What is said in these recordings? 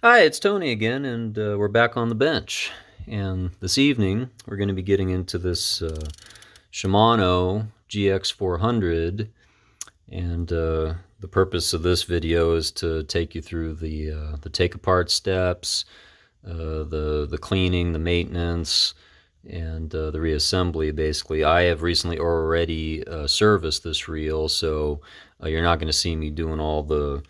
Hi, it's Tony again, and we're back on the bench. And this evening, we're going to be getting into this Shimano GX-400, and the purpose of this video is to take you through the take-apart steps, the cleaning, the maintenance, and the reassembly. Basically, I have recently already serviced this reel, so you're not going to see me doing all the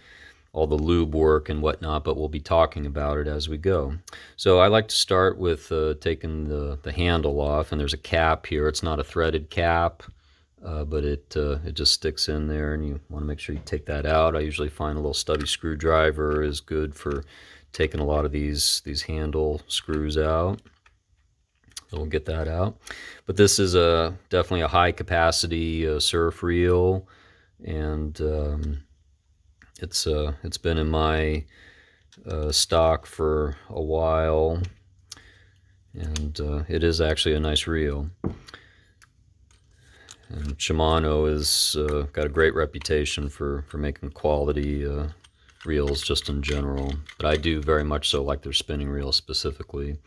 lube work and whatnot, but we'll be talking about it as we go. So I like to start with taking the handle off, and there's a cap here. It's not a threaded cap, but it just sticks in there, and you want to make sure you take that out. I usually find a little stubby screwdriver is good for taking a lot of these handle screws out. So we'll get that out. But this is definitely a high capacity surf reel, and it's been in my stock for a while, and it is actually a nice reel. And Shimano has got a great reputation for making quality reels just in general, but I do very much so like their spinning reel specifically.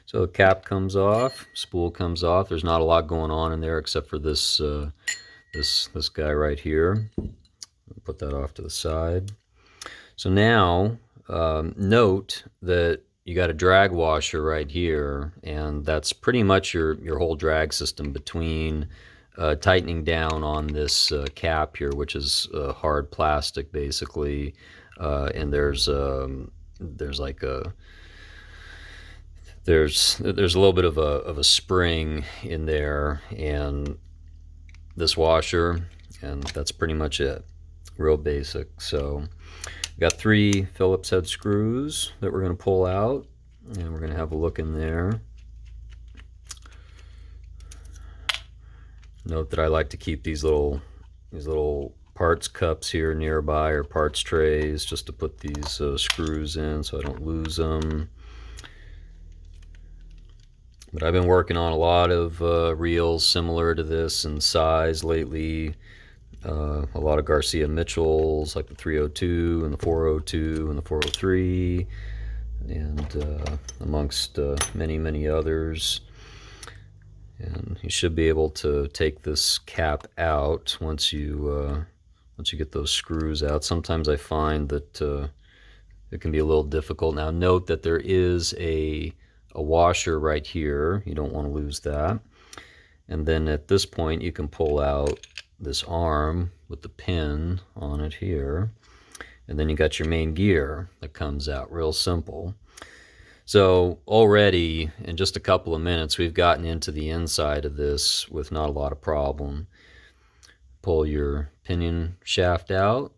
So the cap comes off, spool comes off. There's not a lot going on in there except for this this guy right here. Put that off to the side. So now, note that you got a drag washer right here, and that's pretty much your whole drag system between tightening down on this cap here, which is hard plastic basically, and there's like there's a little bit of a spring in there, and this washer, and that's pretty much it. Real basic. So we've got 3 Phillips head screws that we're going to pull out, and we're going to have a look in there. Note that I like to keep these little parts cups here nearby, or parts trays, just to put these screws in so I don't lose them. But I've been working on a lot of reels similar to this in size lately. A lot of Garcia Mitchells, like the 302 and the 402 and the 403, and amongst many others. And you should be able to take this cap out once you get those screws out. Sometimes I find that it can be a little difficult. Now note that there is a washer right here. You don't want to lose that. And then at this point you can pull out this arm with the pin on it here, and then you got your main gear that comes out. Real simple. So already in just a couple of minutes we've gotten into the inside of this with not a lot of problem. Pull your pinion shaft out,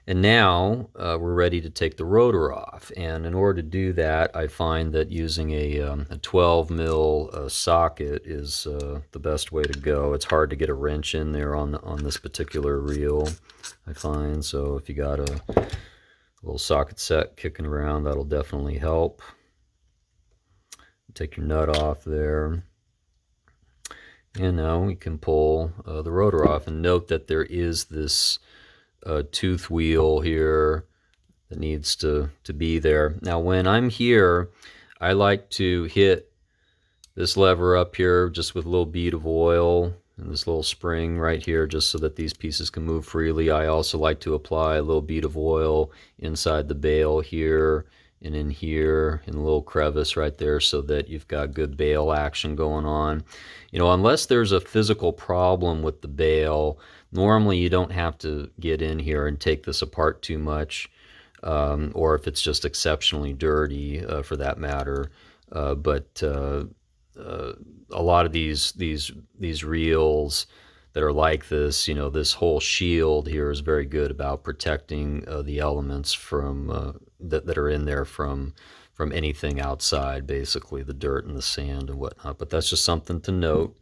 and now we're ready to take the rotor off. And in order to do that, I find that using a 12 mil socket is the best way to go. It's hard to get a wrench in there on this particular reel, I find. So if you got a little socket set kicking around, that'll definitely help. Take your nut off there. And now we can pull the rotor off. And note that there is this tooth wheel here that needs to be there. Now when I'm here, I like to hit this lever up here just with a little bead of oil and this little spring right here, just so that these pieces can move freely. I also like to apply a little bead of oil inside the bail here and in here in a little crevice right there, so that you've got good bail action going on. You know, unless there's a physical problem with the bail, normally you don't have to get in here and take this apart too much, or if it's just exceptionally dirty for that matter. But a lot of these reels that are like this, you know, this whole shield here is very good about protecting the elements from that are in there from anything outside, basically the dirt and the sand and whatnot. But that's just something to note.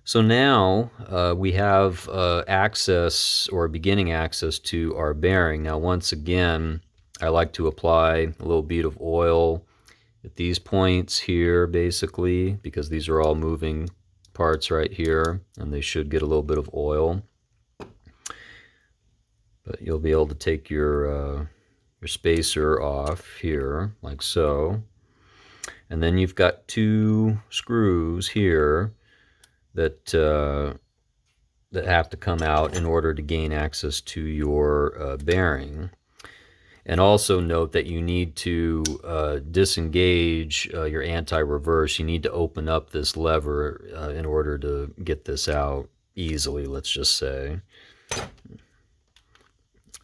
So now we have access, or beginning access, to our bearing. Now once again, I like to apply a little bead of oil at these points here, basically, because these are all moving parts right here, and they should get a little bit of oil. But you'll be able to take your your spacer off here, like so. And then you've got 2 screws here that that have to come out in order to gain access to your bearing. And also note that you need to disengage your anti-reverse. You need to open up this lever in order to get this out easily, let's just say.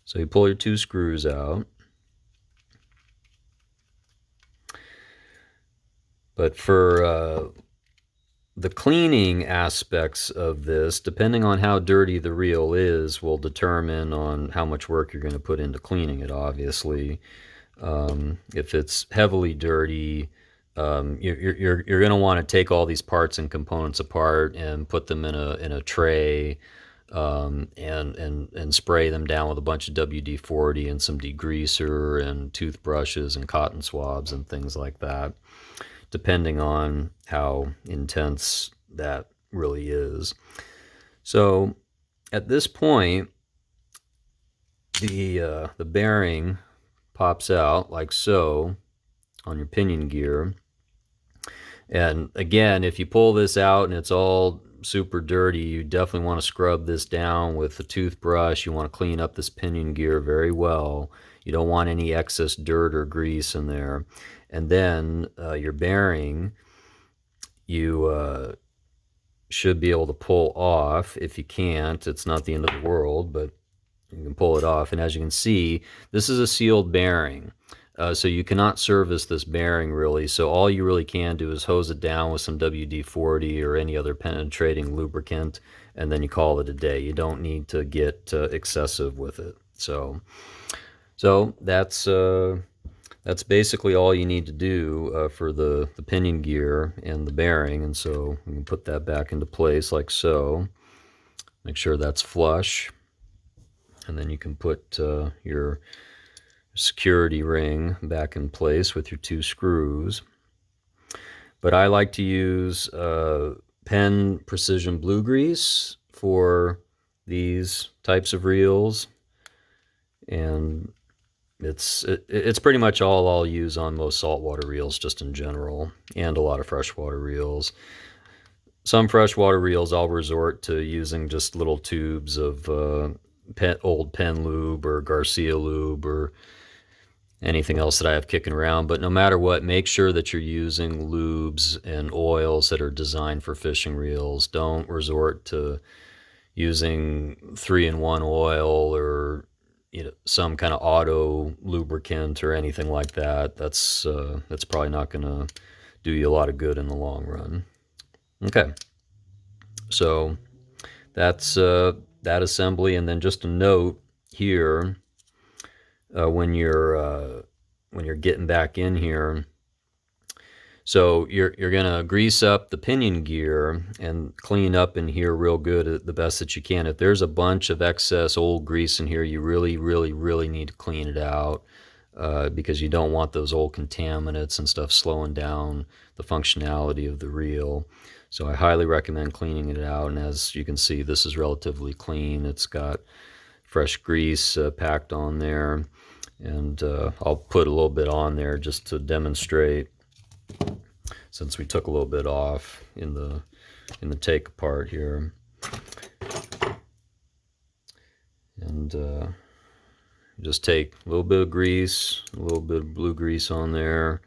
So you pull your 2 screws out. But for the cleaning aspects of this, depending on how dirty the reel is, will determine on how much work you're going to put into cleaning it, obviously. If it's heavily dirty, you're going to want to take all these parts and components apart and put them in a tray, and spray them down with a bunch of WD-40 and some degreaser and toothbrushes and cotton swabs and things like that, depending on how intense that really is. So at this point, the bearing pops out like so on your pinion gear. And again, if you pull this out and it's all super dirty, you definitely want to scrub this down with a toothbrush. You want to clean up this pinion gear very well. You don't want any excess dirt or grease in there. And then your bearing, you should be able to pull off. If you can't, it's not the end of the world, but you can pull it off. And as you can see, this is a sealed bearing. So you cannot service this bearing really. So all you really can do is hose it down with some WD-40 or any other penetrating lubricant, and then you call it a day. You don't need to get excessive with it. So that's basically all you need to do for the pinion gear and the bearing. And so we can put that back into place like so. Make sure that's flush. And then you can put your security ring back in place with your 2 screws. But I like to use Penn Precision Blue Grease for these types of reels. And it's pretty much all I'll use on most saltwater reels just in general, and a lot of freshwater reels. Some freshwater reels I'll resort to using just little tubes of old Penn lube or Garcia lube or anything else that I have kicking around. But no matter what, make sure that you're using lubes and oils that are designed for fishing reels. Don't resort to using 3-in-1 oil or some kind of auto lubricant or anything like that. That's probably not going to do you a lot of good in the long run. Okay, so that's that assembly. And then just a note here, when you're getting back in here, so you're gonna grease up the pinion gear and clean up in here real good, the best that you can. If there's a bunch of excess old grease in here, you really need to clean it out, because you don't want those old contaminants and stuff slowing down the functionality of the reel. So I highly recommend cleaning it out. And as you can see, this is relatively clean. It's got fresh grease packed on there, and I'll put a little bit on there just to demonstrate, since we took a little bit off in the take apart here. And just take a little bit of grease, a little bit of blue grease on there.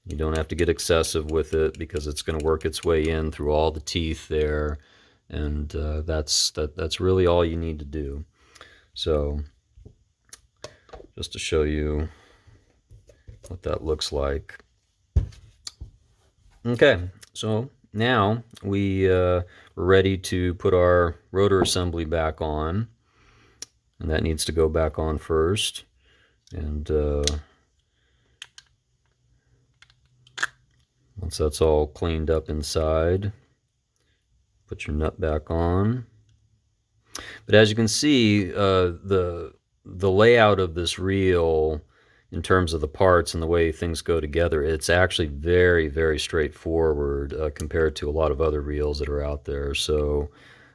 You don't have to get excessive with it because it's going to work its way in through all the teeth there, and that's really all you need to do. So just to show you what that looks like. Okay, so now we're ready to put our rotor assembly back on, and that needs to go back on first. And once that's all cleaned up inside, put your nut back on. But as you can see, the layout of this reel, in terms of the parts and the way things go together, it's actually very straightforward compared to a lot of other reels that are out there. So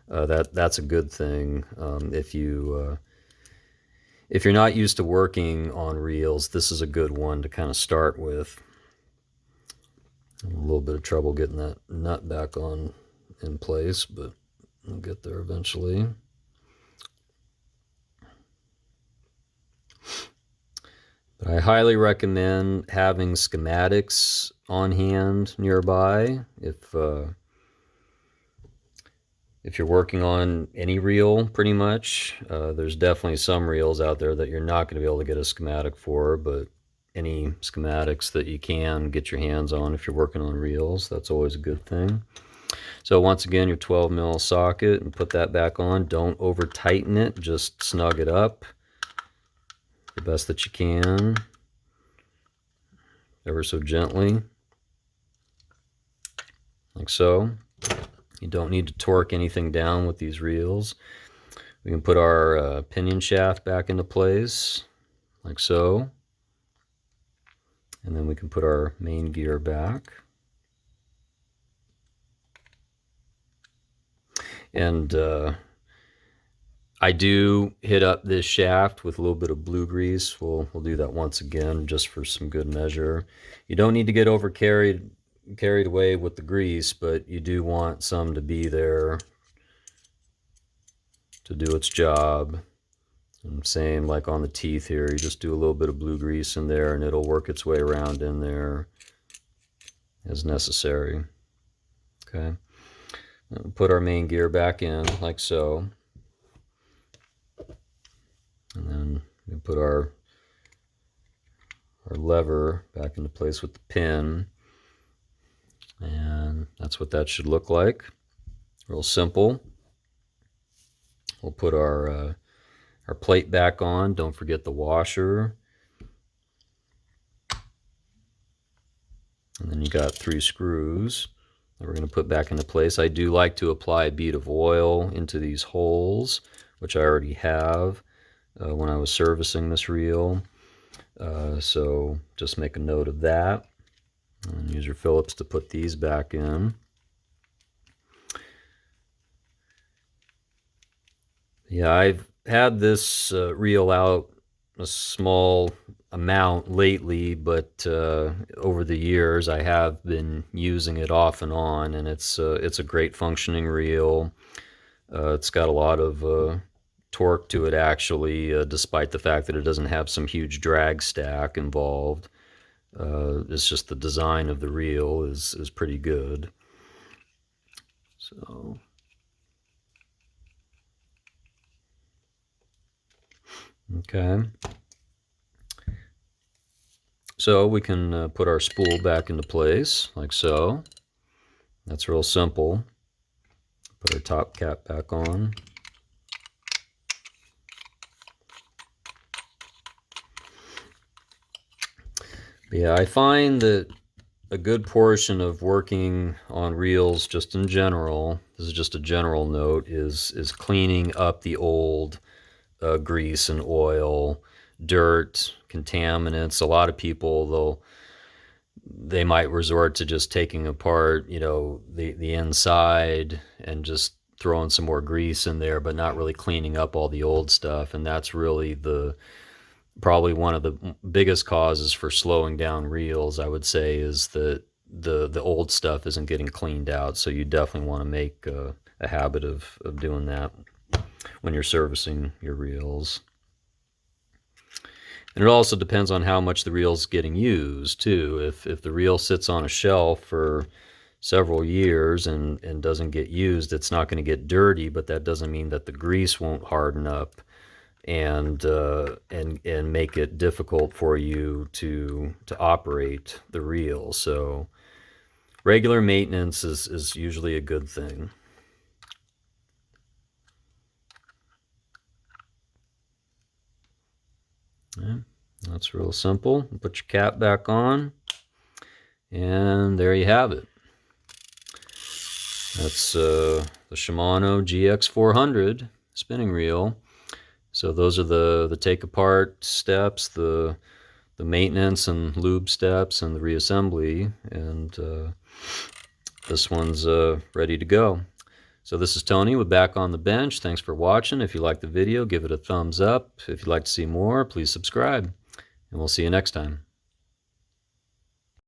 that's a good thing. if you're not used to working on reels, this is a good one to kind of start with. A little bit of trouble getting that nut back on in place, but we'll get there eventually. But I highly recommend having schematics on hand nearby if you're working on any reel, pretty much. There's definitely some reels out there that you're not going to be able to get a schematic for, but any schematics that you can get your hands on if you're working on reels, that's always a good thing. So once again, your 12 mil socket, and put that back on. Don't over tighten it, just snug it up the best that you can, ever so gently, like so. You don't need to torque anything down with these reels. We can put our pinion shaft back into place, like so. And then we can put our main gear back. And I do hit up this shaft with a little bit of blue grease. We'll do that once again just for some good measure. You don't need to get over carried away with the grease, but you do want some to be there to do its job. And same like on the teeth here, you just do a little bit of blue grease in there and it'll work its way around in there as necessary. Okay, and put our main gear back in like so, and then we put our lever back into place with the pin, and that's what that should look like. Real simple. We'll put our plate back on. Don't forget the washer. And then you got 3 screws that we're going to put back into place. I do like to apply a bead of oil into these holes, which I already have when I was servicing this reel. So just make a note of that. And use your Phillips to put these back in. Yeah, I've had this reel out a small amount lately, but over the years I have been using it off and on, and it's a great functioning reel. It's got a lot of torque to it, actually, despite the fact that it doesn't have some huge drag stack involved. It's just the design of the reel is pretty good. So okay, so we can put our spool back into place like so. That's real simple. Put our top cap back on. But yeah, I find that a good portion of working on reels just in general, this is just a general note, is cleaning up the old grease and oil, dirt, contaminants. A lot of people, they might resort to just taking apart, the inside and just throwing some more grease in there, but not really cleaning up all the old stuff. And that's really probably one of the biggest causes for slowing down reels, I would say, is that the old stuff isn't getting cleaned out. So you definitely want to make a habit of doing that when you're servicing your reels. And it also depends on how much the reel's getting used too. If the reel sits on a shelf for several years and doesn't get used, it's not going to get dirty, but that doesn't mean that the grease won't harden up and make it difficult for you to operate the reel. So regular maintenance is usually a good thing. Yeah, that's real simple. Put your cap back on, and there you have it. That's the Shimano GX-400 spinning reel. So those are the take apart steps, the maintenance and lube steps, and the reassembly, and this one's ready to go. So this is Tony with Back on the Bench. Thanks for watching. If you liked the video, give it a thumbs up. If you'd like to see more, please subscribe. And we'll see you next time.